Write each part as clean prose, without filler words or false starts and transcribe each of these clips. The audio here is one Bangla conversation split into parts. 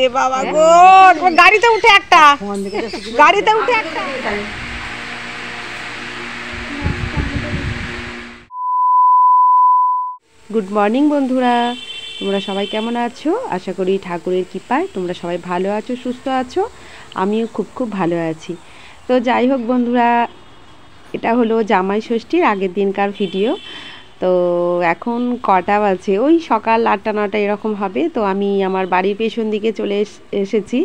ওরে বাবা গো, গাড়িতে উঠে একটা, গাড়িতে উঠে একটা। গুড মর্নিং বন্ধুরা, তোমরা সবাই কেমন আছো? আশা করি ঠাকুরের কৃপায় তোমরা সবাই ভালো আছো, সুস্থ আছো। আমিও খুব ভালো আছি। তো যাই হোক বন্ধুরা, এটা হলো জামাই ষষ্ঠীর আগের দিনকার ভিডিও। তো এখন কটা বাজে, ওই সকাল 8টা-9টা এরকম হবে। তো আমি আমার বাড়ির পেছন দিকে চলে এসেছি।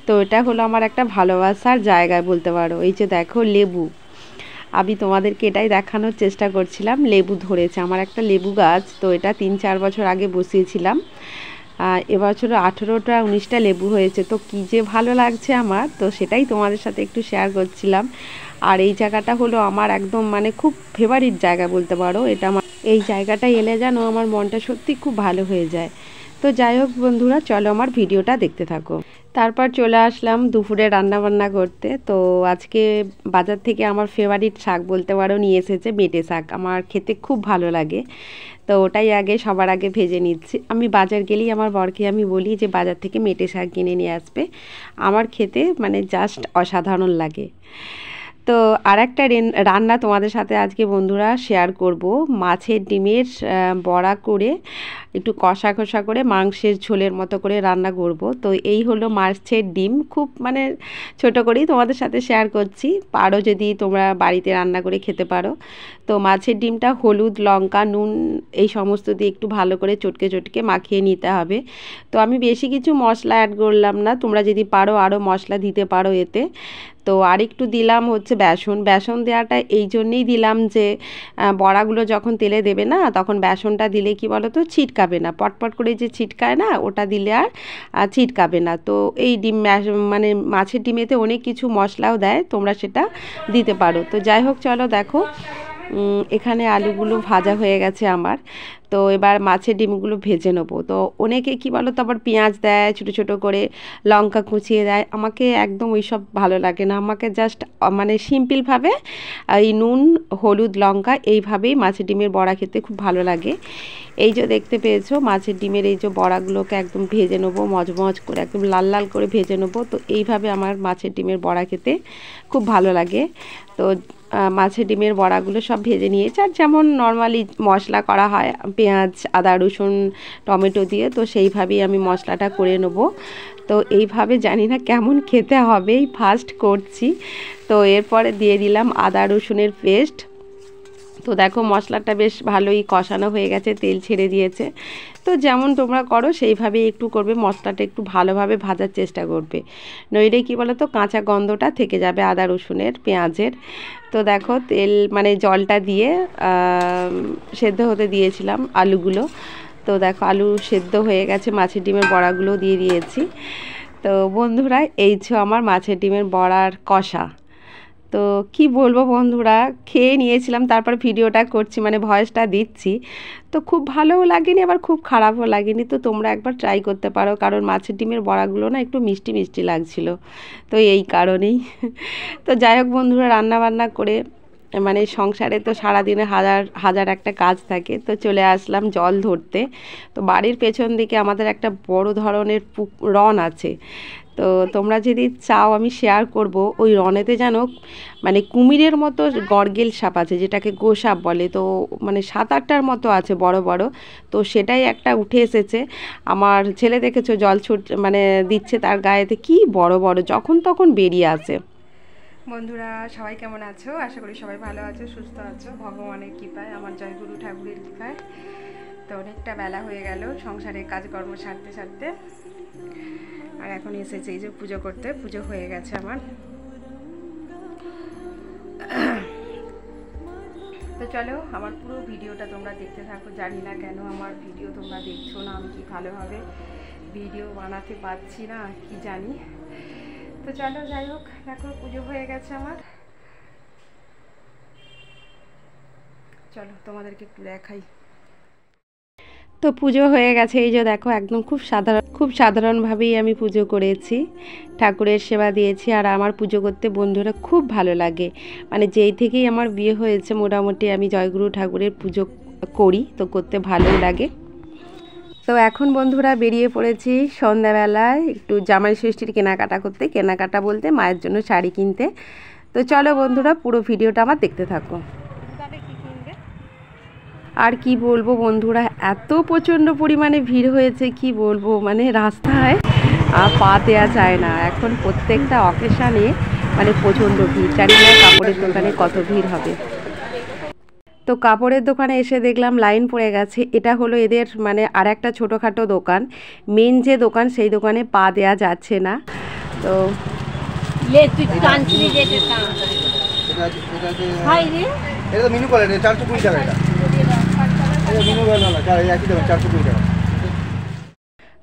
তো এটা হলো আমার একটা ভালোবাসার জায়গায় বলতে পারো। এই যে দেখো লেবু, আমি তোমাদেরকে এটাই দেখানোর চেষ্টা করছিলাম। লেবু ধরেছে আমার একটা লেবু গাছ। তো এটা 3-4 বছর আগে বসিয়েছিলাম। এবছর 18টা-19টা লেবু হয়েছে। তো কী যে ভালো লাগছে আমার, তো সেটাই তোমাদের সাথে একটু শেয়ার করছিলাম। আর এই জায়গাটা হলো আমার একদম মানে খুব ফেভারিট জায়গা বলতে পারো। এটা আমার এই জায়গাটায় এলে যেন আমার মনটা সত্যি খুব ভালো হয়ে যায়। তো যাই হোক বন্ধুরা, চলো আমার ভিডিওটা দেখতে থাকো। তারপর চলে আসলাম দুপুরে রান্নাবান্না করতে। তো আজকে বাজার থেকে আমার ফেভারিট শাক বলতে পারো নিয়ে এসেছে, বেটে শাক। আমার খেতে খুব ভালো লাগে। তো ওটাই আগে সবার আগে ভেজে নিচ্ছি। আমি বাজার গেলেই আমার বরকে আমি বলি যে বাজার থেকে মেটে শাক কিনে নিয়ে আসবে। আমার খেতে মানে জাস্ট অসাধারণ লাগে। তো আর একটা রান্না তোমাদের সাথে আজকে বন্ধুরা শেয়ার করব। মাছের ডিমের বড়া করে একটু কষা কষা করে মাংসের ঝোলের মতো করে রান্না করব। তো এই হলো মাছের ডিম, খুব মানে ছোট করেই তোমাদের সাথে শেয়ার করছি। পারো যদি তোমরা বাড়িতে রান্না করে খেতে পারো। তো মাছের ডিমটা হলুদ, লঙ্কা, নুন এই সমস্ত দিয়ে একটু ভালো করে চটকে মাখিয়ে নিতে হবে। তো আমি বেশি কিছু মশলা অ্যাড করলাম না, তোমরা যদি পারো আরও মশলা দিতে পারো এতে। তো আরেকটু দিলাম হচ্ছে বেসন দেওয়াটা এই জন্যেই দিলাম যে বড়াগুলো যখন তেলে দেবে না, তখন বেসনটা দিলে কি বলো তো ছিটকাবে না, পটপট করে যে ছিটকায় না, ওটা দিলে আর ছিটকাবে না। তো এই ডিম মানে মাছের ডিমেতে অনেক কিছু মশলাও দেয়, তোমরা সেটা দিতে পারো। তো যাই হোক চলো দেখো, এখানে আলুগুলো ভাজা হয়ে গেছে আমার। তো এবার মাছের ডিমগুলো ভেজে নেবো। তো অনেকে কি বলো তো আবার পেঁয়াজ দেয় ছোটো ছোটো করে, লঙ্কা কুচিয়ে দেয়। আমাকে একদম ওইসব ভালো লাগে না। আমাকে জাস্ট মানে সিম্পলভাবে এই নুন, হলুদ, লঙ্কা এইভাবেই মাছের ডিমের বড়া খেতে খুব ভালো লাগে। এই যে দেখতে পেয়েছো মাছের ডিমের এই যে বড়াগুলোকে একদম ভেজে নেবো, মজমজ করে একদম লাল লাল করে ভেজে নেবো। তো এইভাবে আমার মাছের ডিমের বড়া খেতে খুব ভালো লাগে। তো মাছের ডিমের বড়াগুলো সব ভেজে নিয়েছি, আর যেমন নর্মালি মশলা করা হয় পেঁয়াজ, আদা, রসুন, টমেটো দিয়ে, তো সেইভাবেই আমি মশলাটা করে নেব। তো এইভাবে জানি না কেমন খেতে হবে, ফার্স্ট করছি। তো এরপরে দিয়ে দিলাম আদা রসুনের পেস্ট। তো দেখো মশলাটা বেশ ভালোই কষানো হয়ে গেছে, তেল ছেড়ে দিয়েছে। তো যেমন তোমরা করো সেইভাবেই একটু করবে, মশলাটা একটু ভালোভাবে ভাজার চেষ্টা করবে, নইলে কী বলো তো কাঁচা গন্ধটা থেকে যাবে আদা রসুনের, পেঁয়াজের। তো দেখো তেল মানে জলটা দিয়ে সেদ্ধ হতে দিয়েছিলাম আলুগুলো। তো দেখো আলু সেদ্ধ হয়ে গেছে, মাছের ডিমের বড়াগুলো দিয়ে দিয়েছি। তো বন্ধুরা এই যে আমার মাছের ডিমের বড়ার কষা। তো কি বলবো বন্ধুরা, খেয়ে নিয়েছিলাম, তারপর ভিডিওটা করছি মানে ভয়েসটা দিচ্ছি। তো খুব ভালোও লাগেনি, আবার খুব খারাপও লাগেনি। তো তোমরা একবার ট্রাই করতে পারো, কারণ মাছের ডিমের বড়াগুলো না একটু মিষ্টি মিষ্টি লাগছিল, তো এই কারণেই। তো যাই হোক বন্ধুরা, রান্না বান্না করে মানে সংসারে তো সারাদিনে হাজার হাজার একটা কাজ থাকে। তো চলে আসলাম জল ধরতে। তো বাড়ির পেছন দিকে আমাদের একটা বড় ধরনের রন আছে। তো তোমরা যদি চাও আমি শেয়ার করব, ওই রনেতে যেন মানে কুমিরের মতো গর্গেল সাপ আছে, যেটাকে গোসাপ বলে। তো মানে 7-8টার মতো আছে বড় বড়। তো সেটাই একটা উঠে এসেছে। আমার ছেলে দেখেছো জল মানে দিচ্ছে তার গায়েতে, কি বড় বড় যখন তখন বেরিয়ে আসে। বন্ধুরা সবাই কেমন আছো? আশা করি সবাই ভালো আছো, সুস্থ আছো, ভগবানের কৃপায়, আমার জয়গুরু ঠাকুরের কৃপায়। তো অনেকটা বেলা হয়ে গেল সংসারের কাজকর্ম সারতে সারতে, আর এখন এসেছে এই যে পুজো করতে। পুজো হয়ে গেছে আমার। তো চলো আমার পুরো ভিডিওটা তোমরা দেখতে থাকো। জানি না কেন আমার ভিডিও তোমরা দেখছো না, আমি কি ভালোভাবে ভিডিও বানাতে পারছি না কি জানি। তো চলো যাই হোক, দেখো পুজো হয়ে গেছে আমার। চলো তোমাদেরকে একটু দেখাই। তো পুজো হয়ে গেছে, এই যে দেখো একদম খুব সাধারণভাবেই আমি পুজো করেছি, ঠাকুরের সেবা দিয়েছি। আর আমার পুজো করতে বন্ধুরা খুব ভালো লাগে। মানে যেই থেকেই আমার বিয়ে হয়েছে মোটামুটি আমি জয়গুরু ঠাকুরের পুজো করি, তো করতে ভালোই লাগে। তো এখন বন্ধুরা বেরিয়ে পড়েছি সন্ধ্যাবেলায় একটু জামাই ষষ্ঠীর কেনাকাটা করতে, কেনাকাটা বলতে মায়ের জন্য শাড়ি কিনতে। তো চলো বন্ধুরা পুরো ভিডিওটা আমার দেখতে থাকো। আর কি বলবো বন্ধুরা, এত প্রচণ্ড পরিমাণে ভিড় হয়েছে, কি বলবো, মানে রাস্তায় পা দেওয়া যায় না। এখন প্রত্যেকটা অকেশানে মানে প্রচণ্ড ভিড়, জানি না কাপড়ের দোকানে কত ভিড় হবে। তো কাপড়ের দোকানে এসে দেখলাম লাইন পড়ে গেছে। এটা হলো এদের মানে আর একটা ছোটোখাটো দোকান, মেন যে দোকান সেই দোকানে পা দেওয়া যাচ্ছে না। তো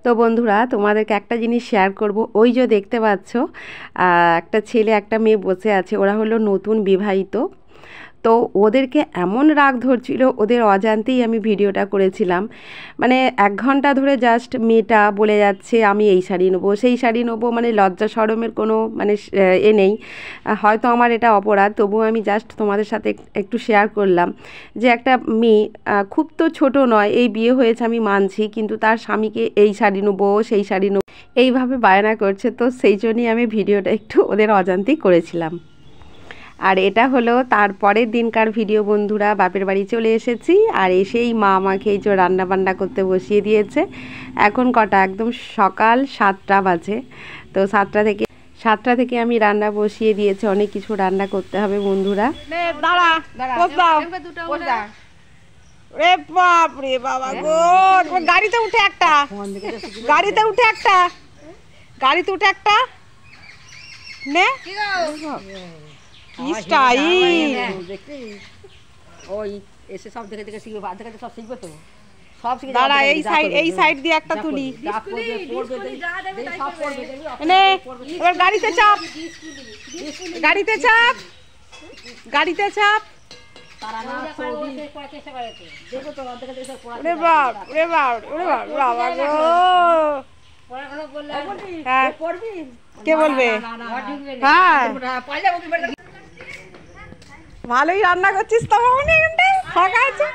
তো বন্ধুরা তোমাদেরকে একটা জিনিস শেয়ার করব। ওই যে দেখতে পাচ্ছ একটা ছেলে একটা মেয়ে বসে আছে, ওরা হলো নতুন বিবাহিত। তো ওদেরকে এমন রাগ ধরছিল, ওদের অজান্তেই আমি ভিডিওটা করেছিলাম। মানে 1 ঘন্টা ধরে জাস্ট মেয়েটা বলে যাচ্ছে আমি এই শাড়ি নেবো, সেই শাড়ি নেবো, মানে লজ্জা শরমের কোনো মানে এ নেই। হয়তো আমার এটা অপরাধ, তবুও আমি জাস্ট তোমাদের সাথে একটু শেয়ার করলাম যে একটা মেয়ে খুব তো ছোট নয়, এই বিয়ে হয়েছে আমি মানছি, কিন্তু তার স্বামীকে এই শাড়ি নেবো সেই শাড়ি নেবো এইভাবে বায়না করছে। তো সেই জন্যই আমি ভিডিওটা একটু ওদের অজান্তেই করেছিলাম। আর এটা হলো তারপরের দিনকার ভিডিও বন্ধুরা। বাপের বাড়ি চলে এসেছি, আর এসেই মা আমাকে এই যে রান্না বান্না করতে বসিয়ে দিয়েছে। এখন কটা, একদম সকাল 7টা বাজে। তো 7টা থেকে আমি রান্না বসিয়ে দিয়েছি, অনেক কিছু রান্না করতে হবে বন্ধুরা। গাড়িতে উঠে একটা নে কি স্টাইল, ওই এসে সব দেখে দেখে শিখবে, বাদ দেখে সব শিখবে তো, সব শিখে। দাঁড়া এই সাইড দিয়ে একটা তুলি, নে এবার গাড়িতে চাপ, গাড়িতে চাপ, গাড়িতে চাপ। ওরে বাপ ওরে বাপ ওরে বাপ বাবা গো, হ্যাঁ কে বলবে? হ্যাঁ ভালোই রান্না করছিস তো মামনি, এখানটায় ফাঁকা আছে।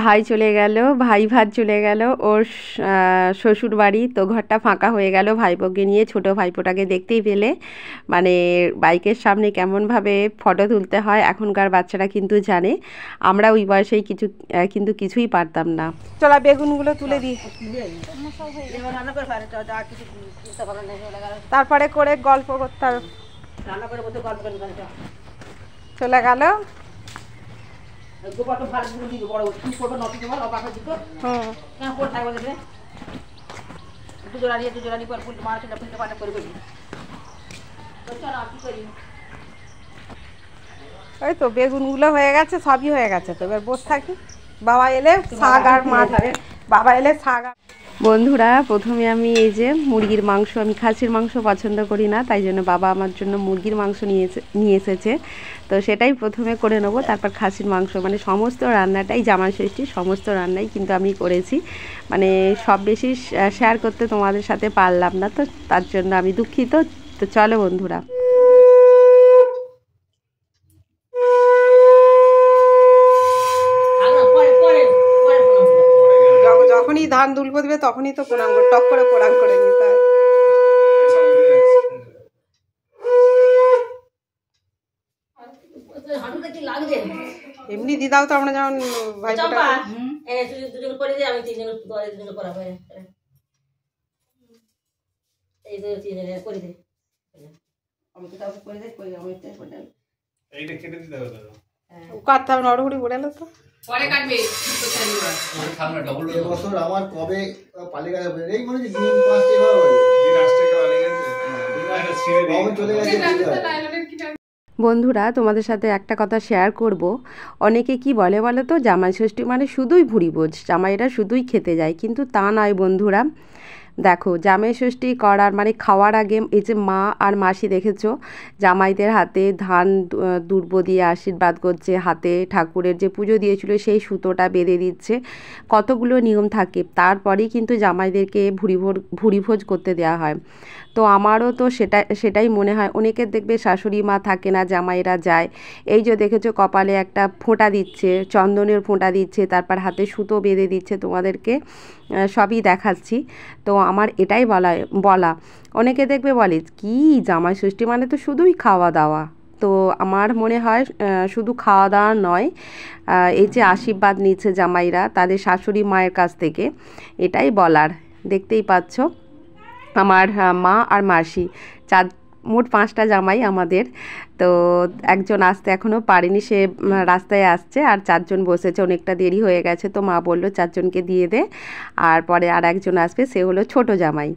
ভাই চলে গেল, ভাই ভাত চলে গেল ওর শ্বশুর বাড়ি। তো ঘরটা ফাঁকা হয়ে গেল ভাইপোকে নিয়ে। ছোটো ভাইপোটাকে দেখতেই পেলে, মানে বাইকের সামনে কেমনভাবে ফটো তুলতে হয় এখনকার বাচ্চারা কিন্তু জানে, আমরা ওই বয়সেই কিন্তু কিছুই পারতাম না। চলা বেগুনগুলো তুলে দিই, তারপরে করে গল্প করতে হবে। চলে গেল। ওই তো বেগুনগুলো হয়ে গেছে, সবই হয়ে গেছে। তো এবার বসে থাকি, বাবা এলে শাক আর মাছ, বাবা এলে শাক। বন্ধুরা প্রথমে আমি এই যে মুরগির মাংস, আমি খাসির মাংস পছন্দ করি না, তাই জন্য বাবা আমার জন্য মুরগির মাংস নিয়ে এসেছে। তো সেটাই প্রথমে করে নেবো, তারপর খাসির মাংস। মানে সমস্ত রান্নাটাই জামাই ষষ্ঠীর সমস্ত রান্নাই কিন্তু আমি করেছি, মানে সব বেশি শেয়ার করতে তোমাদের সাথে পারলাম না, তো তার জন্য আমি দুঃখিত। তো চলো বন্ধুরা। যখনই ধান দুলব দিবে তখনই তো প্রণাম করে, টক করে প্রণাম করে নিতে হয়। এমনি দিদাও তো আমরা যেমন ভাইপোটা দুজন করে দিই, আমি 3 জন দুজন করাবো। এই তো 3 জন করে দিই, আমি তো তাও করে দিই, কই আমি তো করে দিই। এইটা কেটে দিতে হবে দাদা, কাটতে হবে, নড়হুড়ি পড়ালো তো পরে কাটবে। বছর আমার কবে পালিয়ে গেল এই মনে হচ্ছে দিন 5 টাকা হবে, দিন 8 টাকা পালিয়ে গেছে, চলে গেছে। বন্ধুরা তোমাদের সাথে একটা কথা শেয়ার করব। অনেকে কি বলে বলো তো, জামাই ষষ্ঠী মানে শুধুই ভুড়ি ভোজ, জামাইরা শুধুই খেতে যায়, কিন্তু তা নয় বন্ধুরা। দেখো জামাই ষষ্ঠী করার মানে খাওয়ার আগে এই যে মা আর মাসি দেখেছো জামাইদের হাতে ধান দুর্ব দিয়ে আশীর্বাদ করছে, হাতে ঠাকুরের যে পুজো দিয়েছিল সেই সুতোটা বেঁধে দিচ্ছে। কতগুলো নিয়ম থাকে, তারপরেই কিন্তু জামাইদেরকে ভুরিভোজ করতে দেওয়া হয়। তো আমারও তো সেটাই মনে হয়। অনেকের দেখবে শাশুড়ি মা থাকে না, জামাইরা যায়। এই যে দেখেছো কপালে একটা ফোঁটা দিচ্ছে, চন্দনের ফোঁটা দিচ্ছে, তারপর হাতে সুতো বেঁধে দিচ্ছে, তোমাদেরকে সবই দেখাচ্ছি। তো আমার এটাই বলা অনেকে দেখবে বলে কি জামাই ষষ্ঠী মানে তো শুধুই খাওয়া দাওয়া। তো আমার মনে হয় শুধু খাওয়া দাওয়া নয়, এই যে আশীর্বাদ নিচ্ছে জামাইরা তাদের শাশুড়ি মায়ের কাছ থেকে, এটাই বলার। দেখতেই পাচ্ছ আমার মা আর মাসি মোট 5টা জামাই আমাদের। তো একজন আসতে এখনও পারেনি, সে রাস্তায় আসছে, আর 4 জন বসেছে, অনেকটা দেরি হয়ে গেছে। তো মা বলল 4 জনকে দিয়ে দে, আর পরে আর একজন আসবে, সে হলো ছোট জামাই।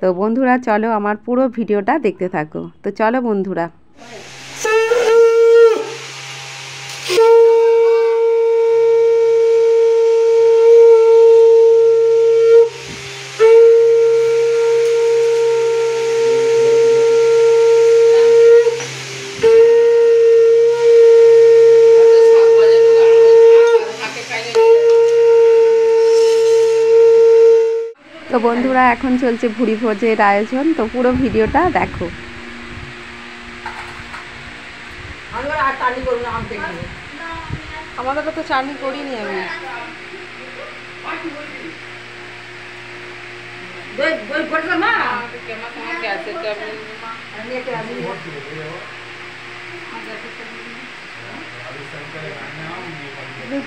তো বন্ধুরা চলো আমার পুরো ভিডিওটা দেখতে থাকো। তো চলো বন্ধুরা। তো বন্ধুরা এখন চলছে ভুরিভোজের আয়োজন, তো পুরো ভিডিওটা দেখো। আমাদের তো চাটনি করিনি আমি।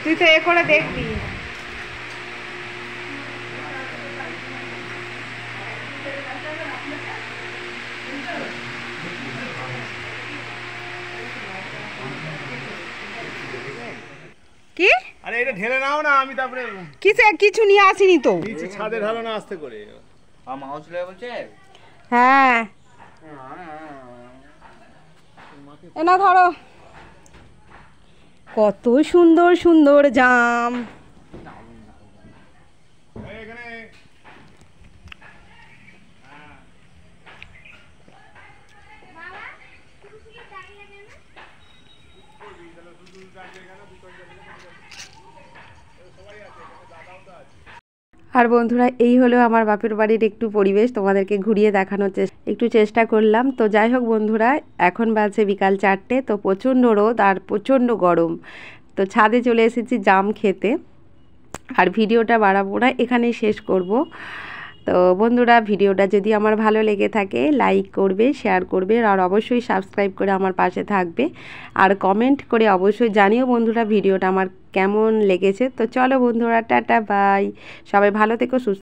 তুই তো এ করে দেখবি। কি? আরে এটা ঢেলে নাও না, আমি তারপরে কিছু নিয়ে আসিনি তো। নিচে ছাদে ঢালো না আস্তে করে। মাউস লেগে বলছে হ্যাঁ এনা ধরো, কত সুন্দর সুন্দর জাম। এখানে আর বন্ধুরা এই হলো আমার বাপের বাড়ির একটু পরিবেশ, তোমাদেরকে ঘুরিয়ে দেখানোর একটু চেষ্টা করলাম। তো যাই হোক বন্ধুরা, এখন বাজে বিকাল 4টে। তো প্রচণ্ড রোদ আর প্রচণ্ড গরম। তো ছাদে চলে এসেছি জাম খেতে। আর ভিডিওটা বাড়াবো না, এখানেই শেষ করব। তো বন্ধুরা ভিডিওটা যদি আমার ভালো লেগে থাকে লাইক করবে, শেয়ার করবে, আর অবশ্যই সাবস্ক্রাইব করে আমার পাশে থাকবে। আর কমেন্ট করে অবশ্যই জানিও বন্ধুরা ভিডিওটা আমার কেমন লেগেছে। তো চলো বন্ধুরা, টাটা বাই, সবাই ভালো থেকো, সুস্থ।